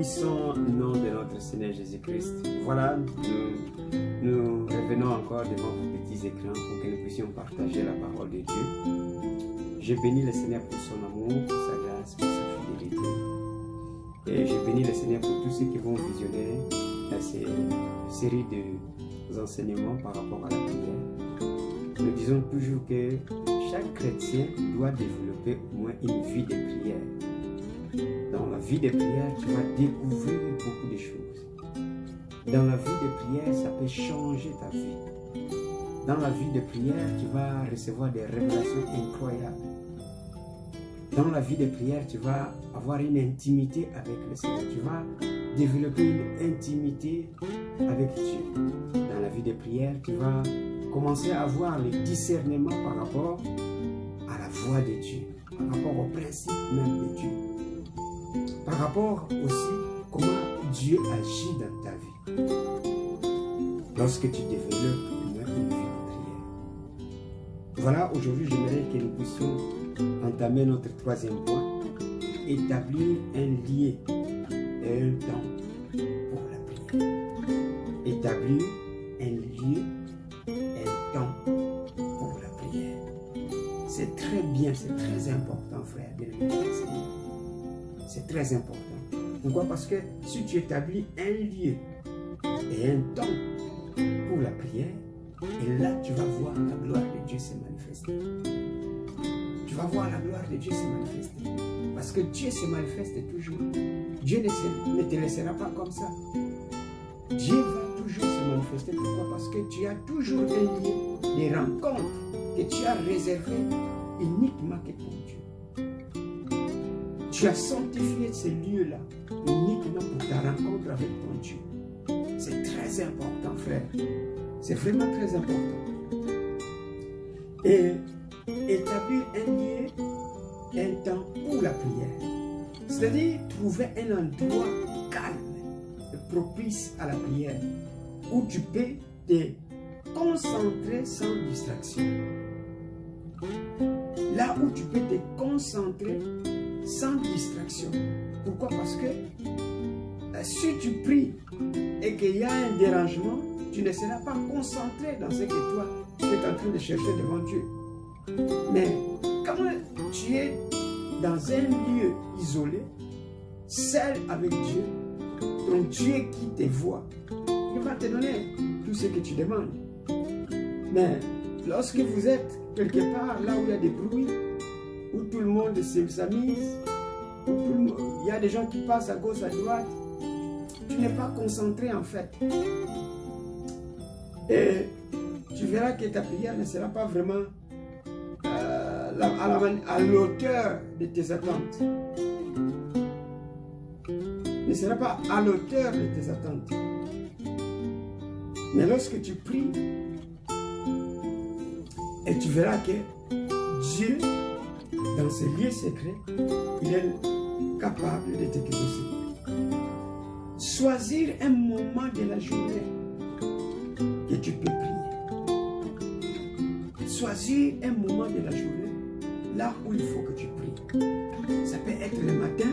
puissant nom de notre Seigneur Jésus-Christ, voilà, nous revenons encore devant vos petits écrans pour que nous puissions partager la parole de Dieu. Je bénis le Seigneur pour son amour, pour sa grâce, pour sa fidélité. Et je bénis le Seigneur pour tous ceux qui vont visionner ces séries d'enseignements par rapport à la prière. Nous disons toujours que chaque chrétien doit développer au moins une vie de prière. Dans la vie de prière, tu vas découvrir beaucoup de choses. Dans la vie de prière, ça peut changer ta vie. Dans la vie de prière, tu vas recevoir des révélations incroyables. Dans la vie de prière, tu vas avoir une intimité avec le Seigneur. Tu vas développer une intimité avec Dieu. Dans la vie de prière, tu vas commencer à avoir le discernement par rapport à la voix de Dieu, par rapport au principe même de Dieu. Par rapport aussi comment Dieu agit dans ta vie. Lorsque tu développes une vie de prière. Voilà, aujourd'hui, j'aimerais que nous puissions entamer notre troisième point. Établir un lien et un temps pour la prière. Établir un lieu et un temps pour la prière. C'est très bien, c'est très important, frère, bien-aimé dans le Seigneur. C'est très important. Pourquoi? Parce que si tu établis un lieu et un temps pour la prière, et là tu vas voir la gloire de Dieu se manifester. Tu vas voir la gloire de Dieu se manifester. Parce que Dieu se manifeste toujours. Dieu ne te laissera pas comme ça. Dieu va toujours se manifester. Pourquoi? Parce que tu as toujours un lieu, des rencontres que tu as réservées uniquement que pour Dieu. Tu as sanctifié ce lieu-là uniquement pour ta rencontre avec ton Dieu. C'est très important, frère. C'est vraiment très important. Et établir un lieu, un temps pour la prière. C'est-à-dire trouver un endroit calme et propice à la prière où tu peux te concentrer sans distraction. Là où tu peux te concentrer sans distraction. Pourquoi? Parce que si tu pries et qu'il y a un dérangement, tu ne seras pas concentré dans ce que toi, tu es en train de chercher devant Dieu. Mais quand tu es dans un lieu isolé, seul avec Dieu, ton Dieu qui te voit, il va te donner tout ce que tu demandes. Mais lorsque vous êtes quelque part là où il y a des bruits, où tout le monde s'amuse, où il y a des gens qui passent à gauche, à droite, tu n'es pas concentré en fait. Et tu verras que ta prière ne sera pas vraiment à l'auteur de tes attentes. Ne sera pas à l'auteur de tes attentes. Mais lorsque tu pries, et tu verras que Dieu, dans ses lieux secrets, il est capable de t'exaucer. Choisir un moment de la journée que tu peux prier. Choisir un moment de la journée là où il faut que tu pries. Ça peut être le matin,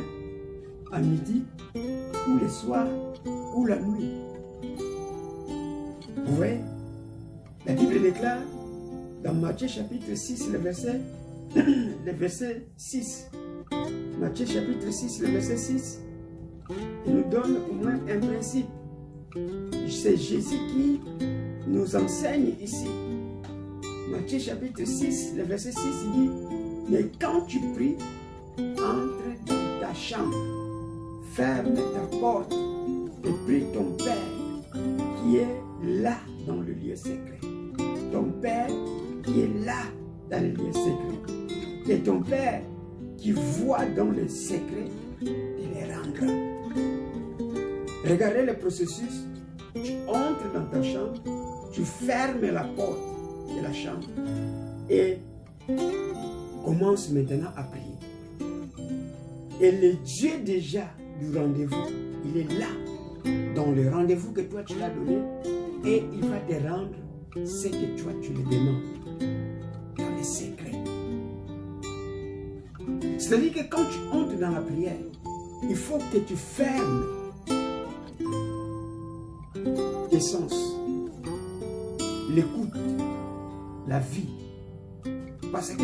à midi, ou le soir, ou la nuit. Vous voyez? La Bible déclare dans Matthieu chapitre 6, le verset 6. Matthieu chapitre 6, le verset 6. Il nous donne au moins un principe. C'est Jésus qui nous enseigne ici. Matthieu chapitre 6, le verset 6, il dit: mais quand tu pries, entre dans ta chambre, ferme ta porte et prie ton Père qui est là dans le lieu secret. Ton Père qui est là dans le lieu secret. Et ton Père qui voit dans le secret, te les rendra. Regardez le processus. Tu entres dans ta chambre, tu fermes la porte de la chambre et commence maintenant à prier. Et le Dieu déjà du rendez-vous, il est là, dans le rendez-vous que toi tu l'as donné, et il va te rendre ce que toi tu lui demandes, dans les secrets. C'est-à-dire que quand tu entres dans la prière, il faut que tu fermes reconnaissance, l'écoute, la vie. Parce que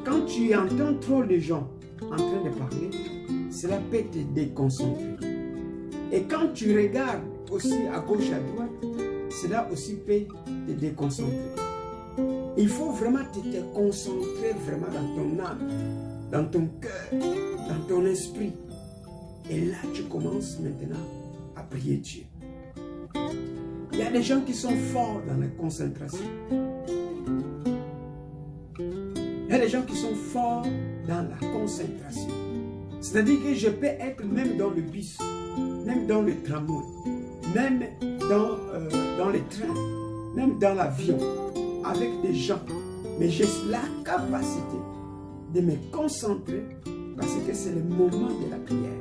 quand tu entends trop de gens en train de parler, cela peut te déconcentrer. Et quand tu regardes aussi à gauche, à droite, cela aussi peut te déconcentrer. Il faut vraiment te concentrer vraiment dans ton âme, dans ton cœur, dans ton esprit. Et là, tu commences maintenant à prier Dieu. Il y a des gens qui sont forts dans la concentration. Il y a des gens qui sont forts dans la concentration. C'est-à-dire que je peux être même dans le bus, même dans le tramway, même dans les trains, même dans l'avion, avec des gens. Mais j'ai la capacité de me concentrer parce que c'est le moment de la prière.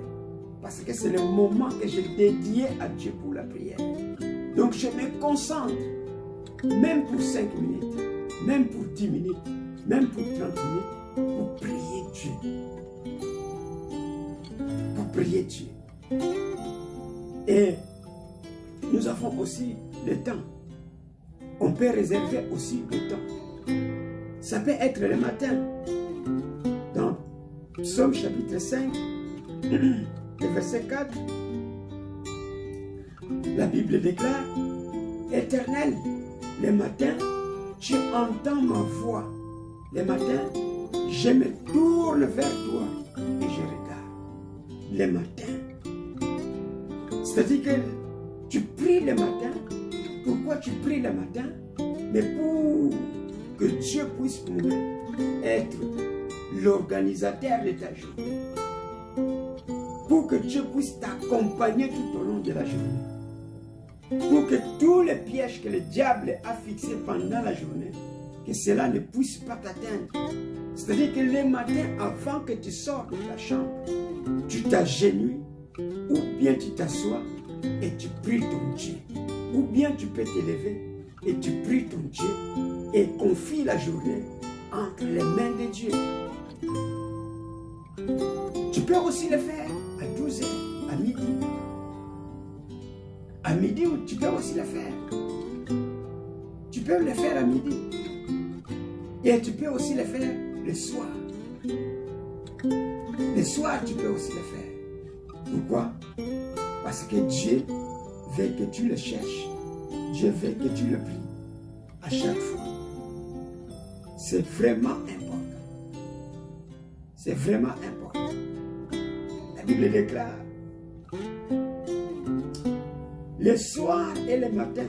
Parce que c'est le moment que j'ai dédié à Dieu pour la prière. Donc je me concentre, même pour 5 minutes, même pour 10 minutes, même pour 30 minutes, pour prier Dieu. Pour prier Dieu. Et nous avons aussi le temps. On peut réserver aussi le temps. Ça peut être le matin. Dans Psaume chapitre 5, le verset 4, la Bible déclare: Éternel, le matin, tu entends ma voix. Le matin, je me tourne vers toi et je regarde. Le matin. C'est-à-dire que tu pries le matin. Pourquoi tu pries le matin? Mais pour que Dieu puisse être l'organisateur de ta journée. Pour que Dieu puisse t'accompagner tout au long de la journée. Pour que tous les pièges que le diable a fixés pendant la journée, que cela ne puisse pas t'atteindre. C'est-à-dire que le matin, avant que tu sortes de ta chambre, tu t'agenouilles, ou bien tu t'assois et tu pries ton Dieu. Ou bien tu peux t'élever et tu pries ton Dieu et confie la journée entre les mains de Dieu. Tu peux aussi le faire à 12 h, à midi. À midi, tu peux aussi le faire. Tu peux le faire à midi. Et tu peux aussi le faire le soir. Le soir, tu peux aussi le faire. Pourquoi? Parce que Dieu veut que tu le cherches. Dieu veut que tu le pries à chaque fois. C'est vraiment important. C'est vraiment important. La Bible déclare: le soir et le matin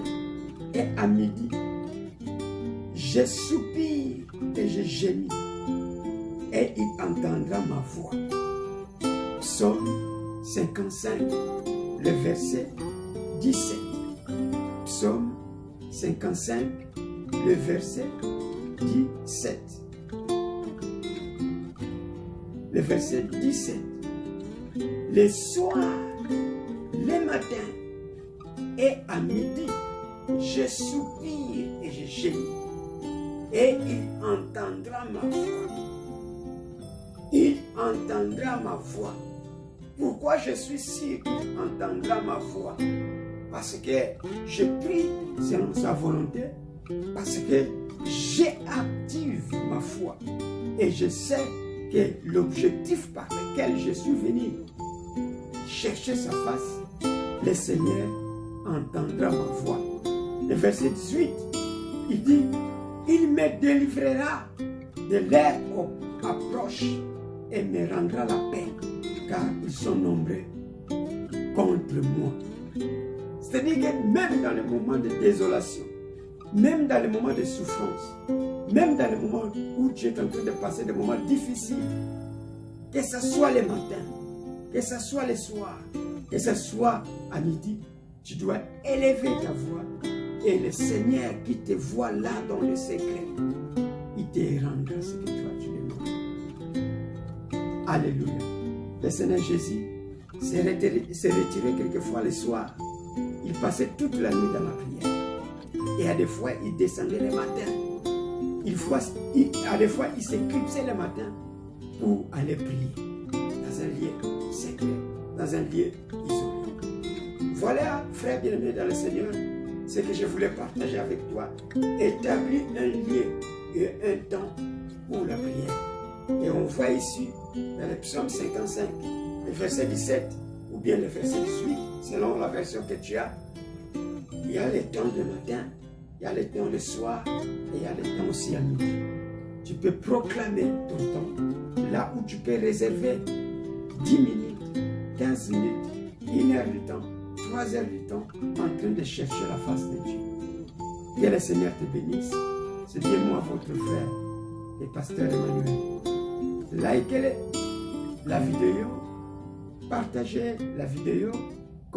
et à midi, je soupire et je gémis, et il entendra ma voix. Psaume 55, le verset 17. Psaume 55, le verset 17. Le verset 17. Le soir, le matin et à midi, je soupire et je gémis, et il entendra ma voix. Il entendra ma voix. Pourquoi je suis sûr qu'il entendra ma voix? Parce que je prie selon sa volonté, parce que j'active ma foi. Et je sais que l'objectif par lequel je suis venu chercher sa face, le Seigneur entendra ma voix. Le verset 18, il dit: il me délivrera de leur approche et me rendra la paix, car ils sont nombreux contre moi. C'est-à-dire que même dans les moments de désolation, même dans les moments de souffrance, même dans les moments où tu es en train de passer des moments difficiles, que ce soit le matin, que ce soit le soir, que ce soit à midi, tu dois élever ta voix, et le Seigneur qui te voit là dans le secret, il te rendra ce que toi tu demandes. Alléluia. Le Seigneur Jésus s'est retiré quelquefois le soir. Il passait toute la nuit dans la prière. Et à des fois, il descendait le matin. À des fois, il s'éclipsait le matin pour aller prier dans un lieu secret, dans un lieu isolé. Voilà, frères bien-aimés dans le Seigneur, ce que je voulais partager avec toi. Établis un lieu et un temps pour la prière. Et on voit ici, dans le psaume 55, le verset 17, ou bien le verset 18, selon la version que tu as, il y a les temps de matin, il y a les temps le soir, et il y a les temps aussi à midi. Tu peux proclamer ton temps, là où tu peux réserver 10 minutes, 15 minutes, 1 heure du temps, 3 heures du temps, en train de chercher la face de Dieu. Que le Seigneur te bénisse. C'est bien moi, votre frère, le pasteur Emmanuel. Likez la vidéo, partagez la vidéo,